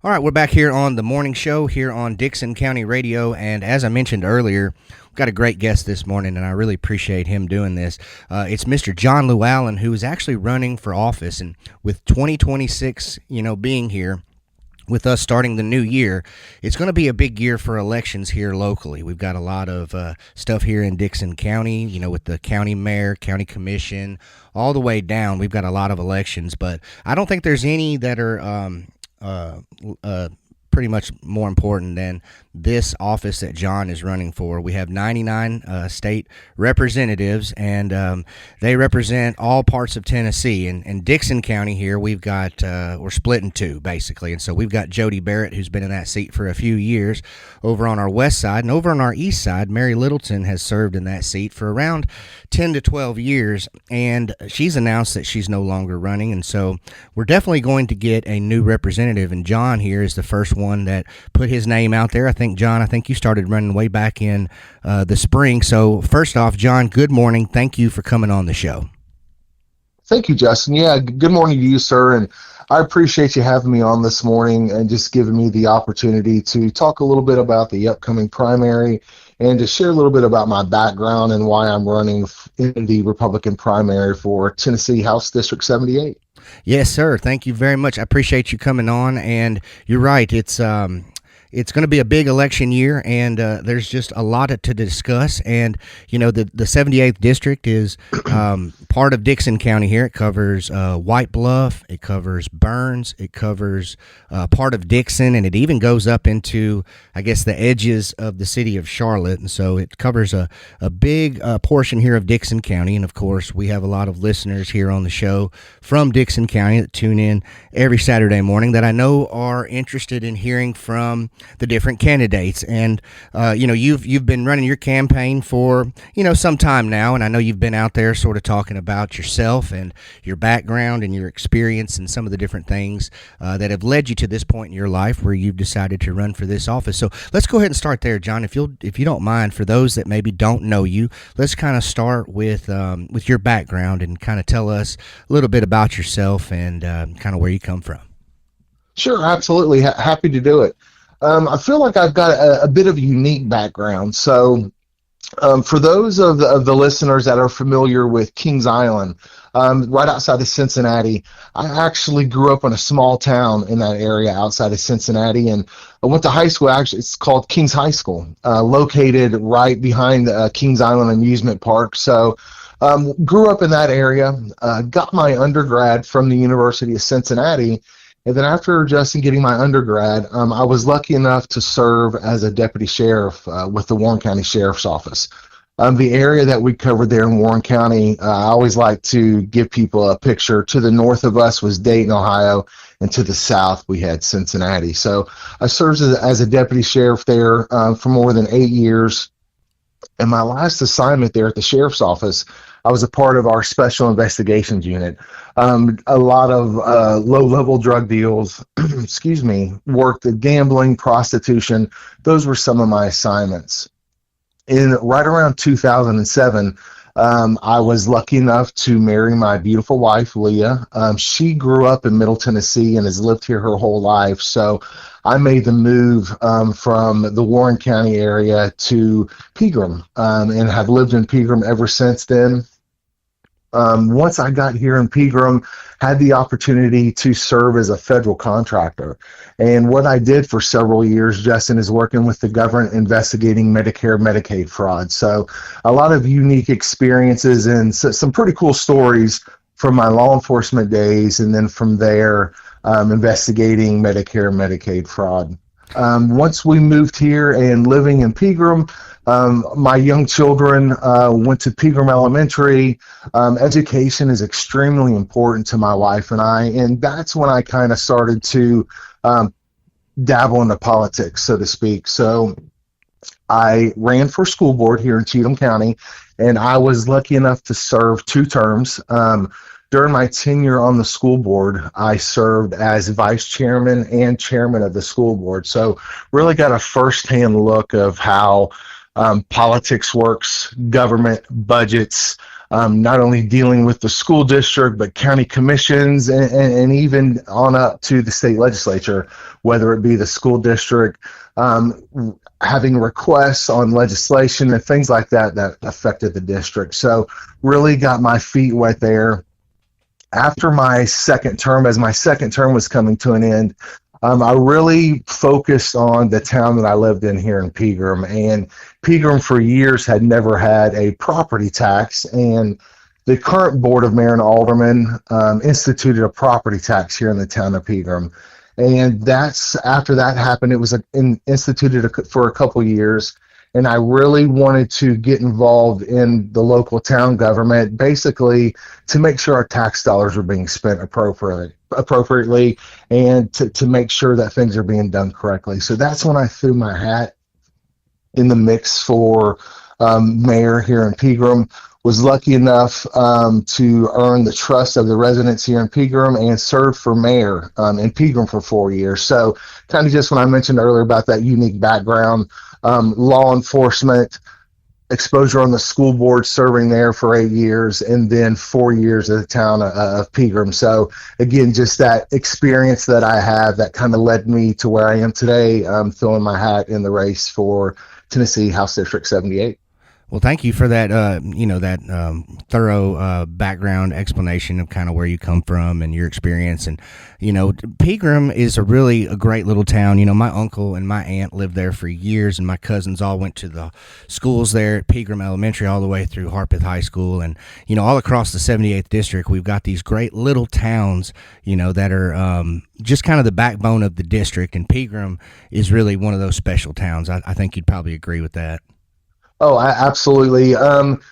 All right, we're back here on the morning show here on Dixon County Radio, and as I mentioned earlier, we've got a great guest this morning, and I really appreciate him doing this. It's Mr. John Louallen, who is actually running for office, and with 2026, being here, with us starting the new year, it's going to be a big year for elections here locally. We've got a lot of stuff here in Dixon County, with the county mayor, county commission, all the way down. We've got a lot of elections, but I don't think there's any that are pretty much more important than this office that John is running for. We have 99 state representatives, and they represent all parts of Tennessee. And Dixon County here, we've got we're split in two basically, and so we've got Jody Barrett, who's been in that seat for a few years, over on our west side, and over on our east side, Mary Littleton has served in that seat for around 10 to 12 years, and she's announced that she's no longer running, and so we're definitely going to get a new representative, and John here is the first one that put his name out there. John, I think you started running way back in the spring. So first off, John, good morning. Thank you for coming on the show. Thank you, Justin. Yeah, good morning to you, sir. And I appreciate you having me on this morning and just giving me the opportunity to talk a little bit about the upcoming primary and to share a little bit about my background and why I'm running in the Republican primary for Tennessee House District 78. Yes, sir. Thank you very much. I appreciate you coming on. And you're right. It's going to be a big election year, and there's just a lot to discuss. And, the 78th District is part of Dixon County here. It covers White Bluff. It covers Burns. It covers part of Dixon, and it even goes up into, I guess, the edges of the city of Charlotte. And so it covers a big portion here of Dixon County. And, of course, we have a lot of listeners here on the show from Dixon County that tune in every Saturday morning that I know are interested in hearing from the different candidates. And you've been running your campaign for some time now, and I know you've been out there sort of talking about yourself and your background and your experience and some of the different things that have led you to this point in your life where you've decided to run for this office. So let's go ahead and start there, John, if you don't mind. For those that maybe don't know you, let's kind of start with your background and kind of tell us a little bit about yourself and kind of where you come from. Sure, absolutely. Happy to do it. I feel like I've got a bit of a unique background. So for those of the listeners that are familiar with Kings Island, right outside of Cincinnati, I actually grew up in a small town in that area outside of Cincinnati, and I went to high school. Actually, it's called Kings High School, located right behind Kings Island Amusement Park. So grew up in that area, got my undergrad from the University of Cincinnati. And then after, Justin, getting my undergrad, I was lucky enough to serve as a deputy sheriff with the Warren County Sheriff's Office. The area that we covered there in Warren County, I always like to give people a picture. To the north of us was Dayton, Ohio, and to the south we had Cincinnati. So I served as a deputy sheriff there for more than 8 years. And my last assignment there at the sheriff's office, I was a part of our special investigations unit. A lot of low-level drug deals, excuse me, worked at gambling, prostitution. Those were some of my assignments. Right around 2007, I was lucky enough to marry my beautiful wife, Leah. She grew up in Middle Tennessee and has lived here her whole life. So I made the move from the Warren County area to Pegram and have lived in Pegram ever since then. Once I got here in Pegram, had the opportunity to serve as a federal contractor. And what I did for several years, Justin, is working with the government investigating Medicare, Medicaid fraud. So a lot of unique experiences and some pretty cool stories from my law enforcement days, and then from there, investigating Medicare, Medicaid fraud. Once we moved here and living in Pegram, my young children went to Pegram Elementary. Education is extremely important to my wife and I, and that's when I kind of started to dabble into politics, so to speak. So I ran for school board here in Cheatham County, and I was lucky enough to serve 2 terms. During my tenure on the school board, I served as vice chairman and chairman of the school board. So really got a firsthand look of how politics works, government, budgets, not only dealing with the school district, but county commissions and even on up to the state legislature, whether it be the school district, having requests on legislation and things like that that affected the district. So really got my feet wet there. After my second term, as my second term was coming to an end, I really focused on the town that I lived in here in Pegram. And Pegram for years had never had a property tax. And the current Board of Mayor and Aldermen instituted a property tax here in the town of Pegram. And that's after that happened, it was instituted for a couple years. And I really wanted to get involved in the local town government, basically to make sure our tax dollars were being spent appropriately and to make sure that things are being done correctly. So that's when I threw my hat in the mix for mayor here in Pegram. Was lucky enough to earn the trust of the residents here in Pegram and served for mayor in Pegram for 4 years. So kind of just when I mentioned earlier about that unique background, law enforcement, exposure on the school board, serving there for 8 years, and then 4 years at the town of Pegram. So again, just that experience that I have that kind of led me to where I am today, throwing my hat in the race for Tennessee House District 78. Well, thank you for that, thorough background explanation of kind of where you come from and your experience. And, Pegram is a great little town. My uncle and my aunt lived there for years, and my cousins all went to the schools there at Pegram Elementary all the way through Harpeth High School. And, all across the 78th District, we've got these great little towns, that are just kind of the backbone of the district. And Pegram is really one of those special towns. I think you'd probably agree with that. Oh, absolutely.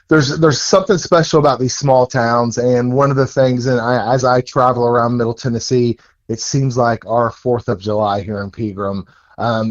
There's something special about these small towns, and one of the things, and as I travel around Middle Tennessee, it seems like our 4th of July here in Pegram,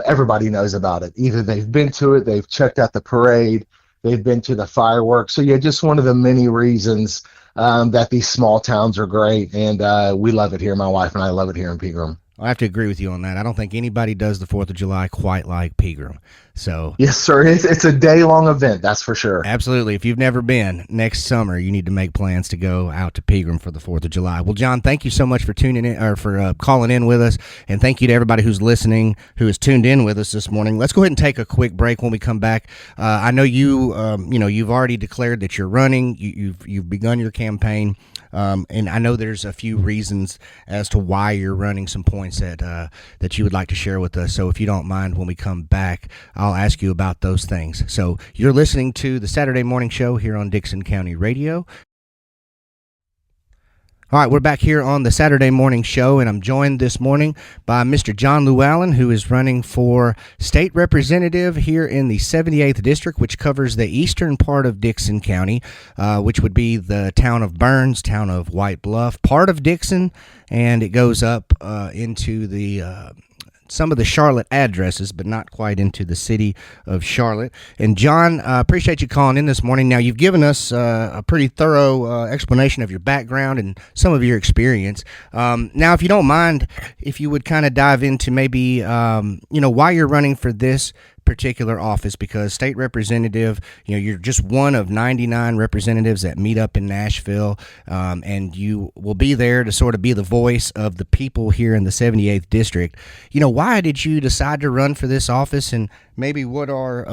everybody knows about it. Either they've been to it, they've checked out the parade, they've been to the fireworks. So yeah, just one of the many reasons that these small towns are great, and we love it here. My wife and I love it here in Pegram. I have to agree with you on that. I don't think anybody does the 4th of July quite like Pegram. So yes, sir. It's a day-long event, that's for sure. Absolutely. If you've never been, next summer you need to make plans to go out to Pegram for the 4th of July. Well, John, thank you so much for tuning in or for calling in with us, and thank you to everybody who's listening, who has tuned in with us this morning. Let's go ahead and take a quick break. When we come back, I know you've already declared that you're running. You've begun your campaign. And I know there's a few reasons as to why you're running, some points that you would like to share with us. So if you don't mind, when we come back, I'll ask you about those things. So you're listening to the Saturday Morning Show here on Dickson County Radio. All right, we're back here on the Saturday Morning Show, and I'm joined this morning by Mr. John Louallen, who is running for state representative here in the 78th District, which covers the eastern part of Dickson County, which would be the town of Burns, town of White Bluff, part of Dickson, and it goes up into the some of the Charlotte addresses, but not quite into the city of Charlotte. And John, I appreciate you calling in this morning. Now, you've given us a pretty thorough explanation of your background and some of your experience. Now, if you don't mind, if you would kind of dive into maybe, why you're running for this particular office, because state representative, you're just one of 99 representatives that meet up in Nashville, and you will be there to sort of be the voice of the people here in the 78th District. Why did you decide to run for this office, and maybe what are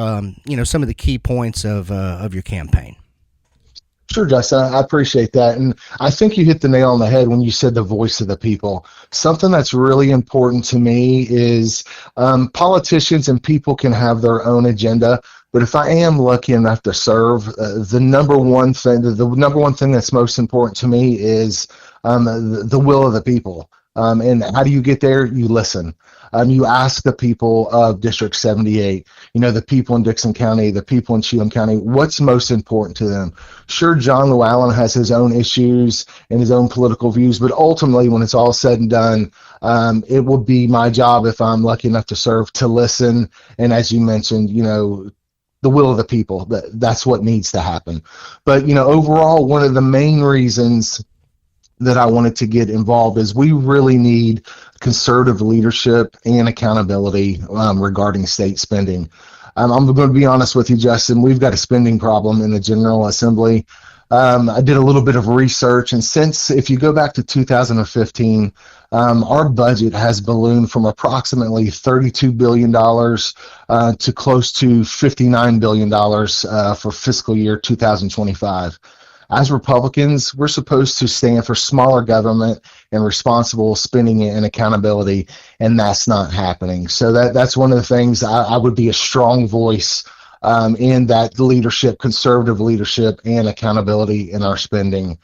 some of the key points of your campaign? Sure, Justin, I appreciate that. And I think you hit the nail on the head when you said the voice of the people. Something that's really important to me is politicians and people can have their own agenda, but if I am lucky enough to serve, the number one thing that's most important to me is the will of the people. And how do you get there? You listen. You ask the people of District 78, the people in Dickson County, the people in Cheatham County, what's most important to them. Sure, John Louallen has his own issues and his own political views, but ultimately, when it's all said and done, it will be my job, if I'm lucky enough to serve, to listen. And as you mentioned, the will of the people, that's what needs to happen. But, overall, one of the main reasons that I wanted to get involved is we really need conservative leadership and accountability regarding state spending. I'm going to be honest with you, Justin. We've got a spending problem in the General Assembly. I did a little bit of research, and since if you go back to 2015, our budget has ballooned from approximately $32 billion to close to $59 billion for fiscal year 2025. As Republicans, we're supposed to stand for smaller government and responsible spending and accountability, and that's not happening. So that's one of the things I would be a strong voice in that leadership, conservative leadership, and accountability in our spending.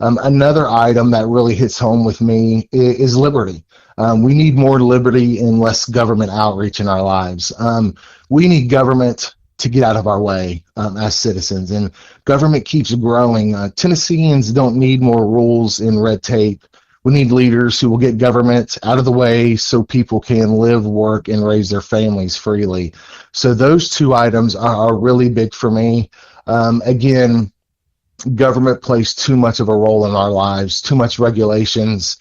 Another item that really hits home with me is liberty. We need more liberty and less government outreach in our lives. We need government to get out of our way as citizens, and government keeps growing. Tennesseans don't need more rules and red tape. We need leaders who will get government out of the way so people can live, work, and raise their families freely. So those two items are really big for me. Again, government plays too much of a role in our lives, too much regulations,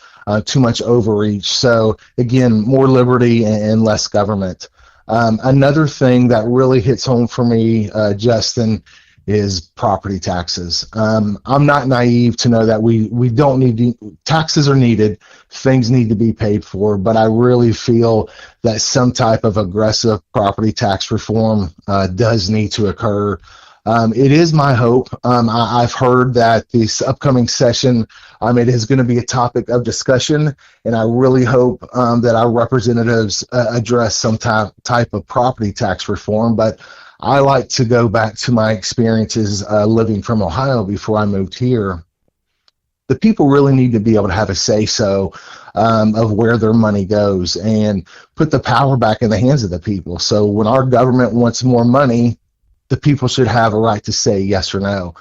too much overreach. So again, more liberty and less government. Another thing that really hits home for me, Justin, is property taxes. I'm not naive to know that we don't need taxes are needed, things need to be paid for, but I really feel that some type of aggressive property tax reform does need to occur. It is my hope. I've heard that this upcoming session, it is going to be a topic of discussion, and I really hope that our representatives address some type of property tax reform. But I like to go back to my experiences living from Ohio before I moved here. The people really need to be able to have a say-so of where their money goes and put the power back in the hands of the people. So when our government wants more money, the people should have a right to say yes or no.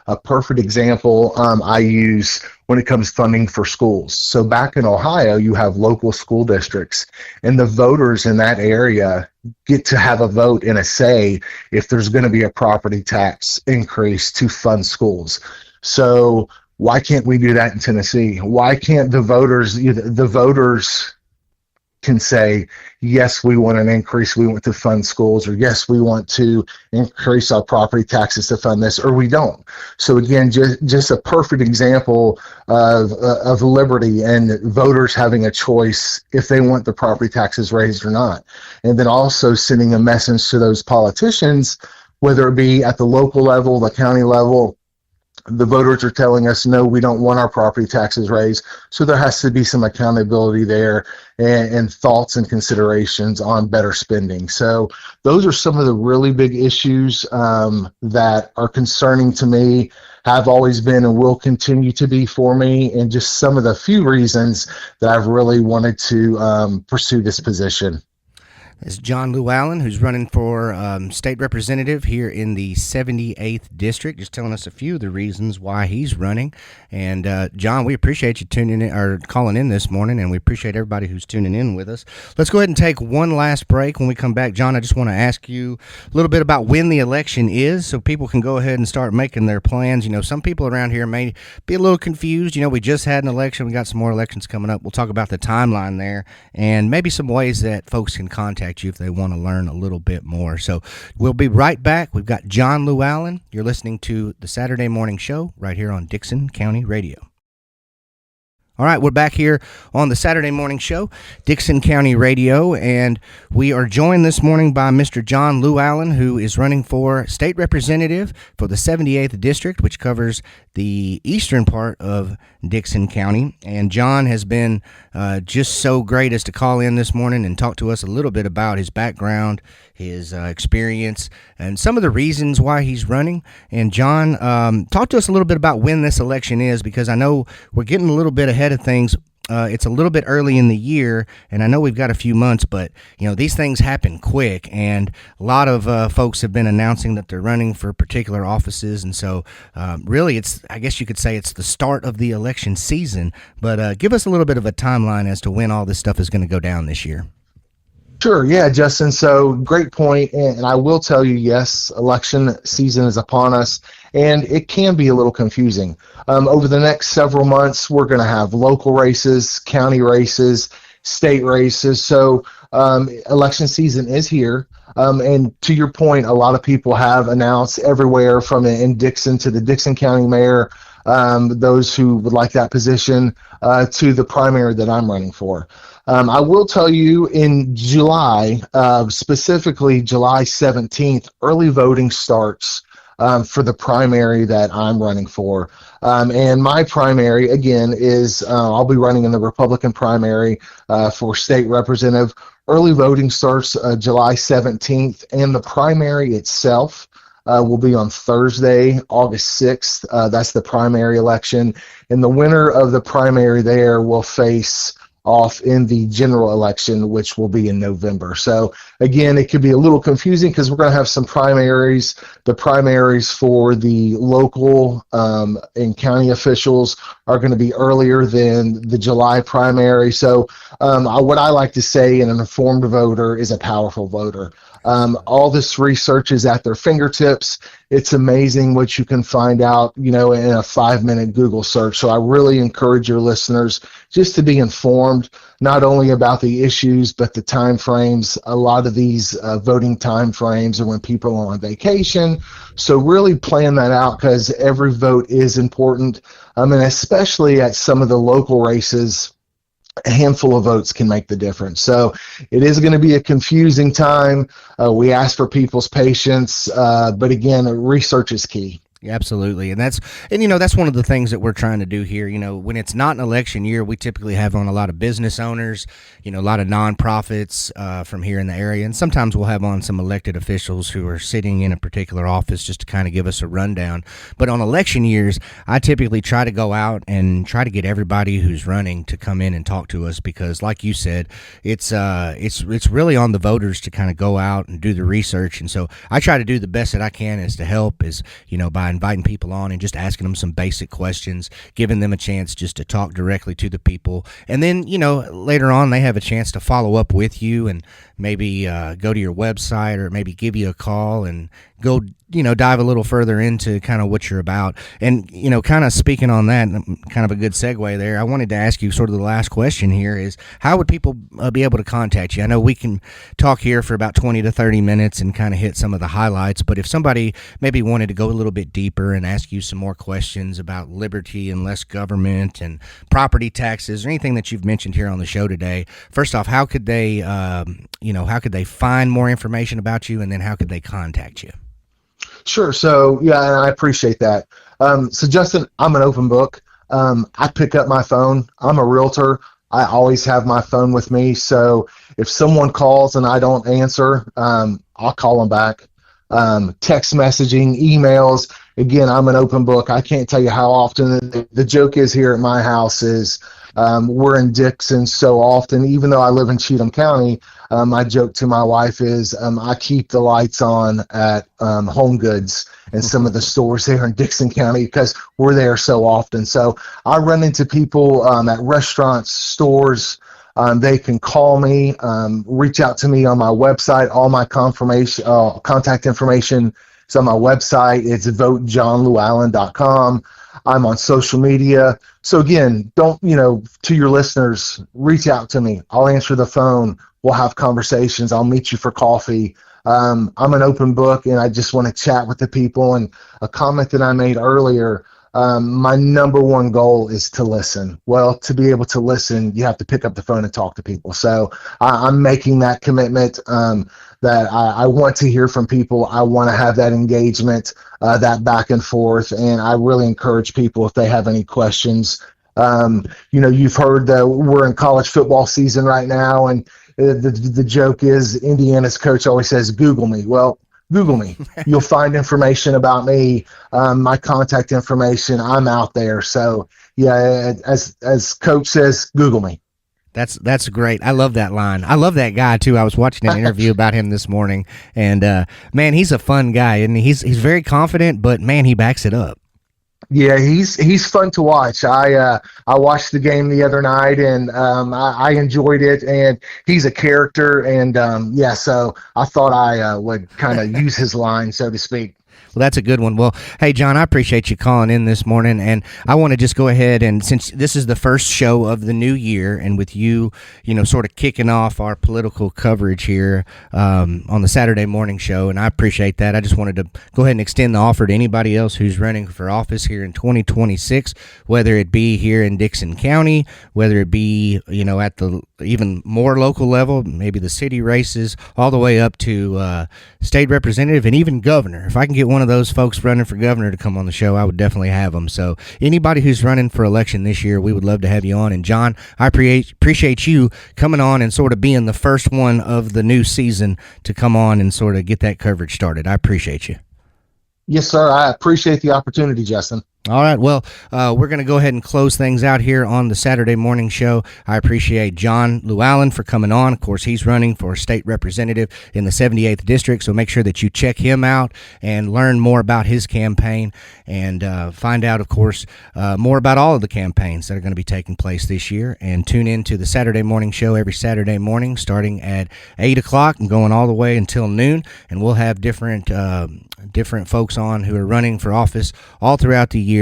A perfect example I use when it comes to funding for schools. So back in Ohio, you have local school districts, and the voters in that area get to have a vote and a say if there's going to be a property tax increase to fund schools. So why can't we do that in Tennessee? Why can't the voters can say, yes, we want an increase, we want to fund schools, or yes, we want to increase our property taxes to fund this, or we don't. So again, just a perfect example of liberty and voters having a choice if they want the property taxes raised or not. And then also sending a message to those politicians, whether it be at the local level, the county level. The voters are telling us, no, we don't want our property taxes raised. So there has to be some accountability there and thoughts and considerations on better spending. So those are some of the really big issues that are concerning to me, have always been and will continue to be for me, and just some of the few reasons that I've really wanted to pursue this position. It's John Louallen, who's running for state representative here in the 78th district, just telling us a few of the reasons why he's running. And John, we appreciate you tuning in or calling in this morning, and we appreciate everybody who's tuning in with us. Let's go ahead and take one last break. When we come back, John, I just want to ask you a little bit about when the election is, so people can go ahead and start making their plans. You know, some people around here may be a little confused. You know, we just had an election. We got some more elections coming up. We'll talk about the timeline there and maybe some ways that folks can contact you if they want to learn a little bit more. So we'll be right back. We've got John Louallen. You're listening to the Saturday Morning Show right here on Dickson County Radio. All right, we're back here on the Saturday Morning Show, Dickson County Radio, and we are joined this morning by Mr. John Louallen, who is running for state representative for the 78th District, which covers the eastern part of Dickson County. And John has been just so great as to call in this morning and talk to us a little bit about his background, his experience, and some of the reasons why he's running. And John, talk to us a little bit about when this election is, because I know we're getting a little bit ahead of things. It's a little bit early in the year, and I know we've got a few months, but you know, these things happen quick, and a lot of folks have been announcing that they're running for particular offices, and so really I guess you could say it's the start of the election season, but give us a little bit of a timeline as to when all this stuff is going to go down this year. Sure. Yeah, Justin. So great point. And I will tell you, yes, election season is upon us, and it can be a little confusing. Over the next several months, we're going to have local races, county races, state races. So election season is here. And to your point, a lot of people have announced everywhere from in Dixon to the Dixon County mayor, those who would like that position, to the primary that I'm running for. I will tell you in July, specifically July 17th, early voting starts for the primary that I'm running for. And my primary, again, is I'll be running in the Republican primary for state representative. Early voting starts July 17th, and the primary itself will be on Thursday, August 6th. That's the primary election. And the winner of the primary there will face off in the general election, which will be in November. So again, it could be a little confusing because we're going to have some primaries. The primaries for the local and county officials are going to be earlier than the July primary. So what I like to say, an informed voter is a powerful voter. All this research is at their fingertips. It's amazing what you can find out, in a 5-minute Google search. So I really encourage your listeners just to be informed, not only about the issues, but the time frames. A lot of these voting time frames are when people are on vacation. So really plan that out because every vote is important. And especially at some of the local races, a handful of votes can make the difference. So it is going to be a confusing time. We ask for people's patience, but again, research is key. Absolutely. And that's one of the things that we're trying to do here. When it's not an election year, we typically have on a lot of business owners, a lot of nonprofits from here in the area. And sometimes we'll have on some elected officials who are sitting in a particular office just to kind of give us a rundown. But on election years, I typically try to go out and try to get everybody who's running to come in and talk to us because, like you said, it's really on the voters to kind of go out and do the research. And so I try to do the best that I can as to help by inviting people on and just asking them some basic questions, giving them a chance just to talk directly to the people. And then, later on they have a chance to follow up with you and maybe go to your website or maybe give you a call and go, dive a little further into kind of what you're about. And, kind of speaking on that, kind of a good segue there, I wanted to ask you sort of the last question here is how would people be able to contact you? I know we can talk here for about 20 to 30 minutes and kind of hit some of the highlights, but if somebody maybe wanted to go a little bit deeper and ask you some more questions about liberty and less government and property taxes or anything that you've mentioned here on the show today, first off, how could they, how could they find more information about you, and then how could they contact you? Sure. So, yeah, and I appreciate that. So, Justin, I'm an open book. I pick up my phone. I'm a realtor. I always have my phone with me. So if someone calls and I don't answer, I'll call them back. Text messaging, emails. Again, I'm an open book. I can't tell you how often. The joke is here at my house is we're in Dixon so often, even though I live in Cheatham County, my joke to my wife is I keep the lights on at Home Goods and some of the stores there in Dixon County because we're there so often. So I run into people at restaurants, stores. They can call me, reach out to me on my website. All my contact information is on my website. It's votejohnlouallen.com. I'm on social media. So again, to your listeners, reach out to me. I'll answer the phone. We'll have conversations. I'll meet you for coffee. I'm an open book, and I just want to chat with the people. And a comment that I made earlier, my number one goal is to listen. Well, to be able to listen, you have to pick up the phone and talk to people. So I'm making that commitment that I want to hear from people. I want to have that engagement, that back and forth. And I really encourage people if they have any questions. You've heard that we're in college football season right now, and the joke is Indiana's coach always says, Google me. Well, Google me. You'll find information about me, my contact information. I'm out there. So, yeah, as Coach says, Google me. That's great. I love that line. I love that guy too. I was watching an interview about him this morning, and man, he's a fun guy, and he's very confident, but man, he backs it up. Yeah, he's fun to watch. I watched the game the other night, and I enjoyed it. And he's a character, and so I thought I would kind of use his line, so to speak. Well, that's a good one. Well, hey, John, I appreciate you calling in this morning. And I want to just go ahead and, since this is the first show of the new year, and with you, sort of kicking off our political coverage here on the Saturday morning show, and I appreciate that. I just wanted to go ahead and extend the offer to anybody else who's running for office here in 2026, whether it be here in Dixon County, whether it be, at the even more local level, maybe the city races, all the way up to state representative and even governor. If I can get one of those folks running for governor to come on the show, I would definitely have them. So anybody who's running for election this year, we would love to have you on. And John, I appreciate you coming on and sort of being the first one of the new season to come on and sort of get that coverage started. I appreciate you. Yes, sir. I appreciate the opportunity, Justin. All right. Well, we're going to go ahead and close things out here on the Saturday morning show. I appreciate John Louallen for coming on. Of course, he's running for state representative in the 78th district. So make sure that you check him out and learn more about his campaign and find out, of course, more about all of the campaigns that are going to be taking place this year. And tune in to the Saturday morning show every Saturday morning starting at 8 o'clock and going all the way until noon. And we'll have different folks on who are running for office all throughout the year.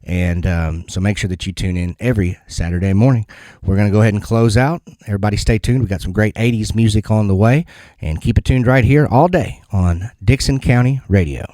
And so make sure that you tune in every Saturday morning. We're going to go ahead and close out. Everybody stay tuned. We've got some great 80s music on the way. And keep it tuned right here all day on Dixon County Radio.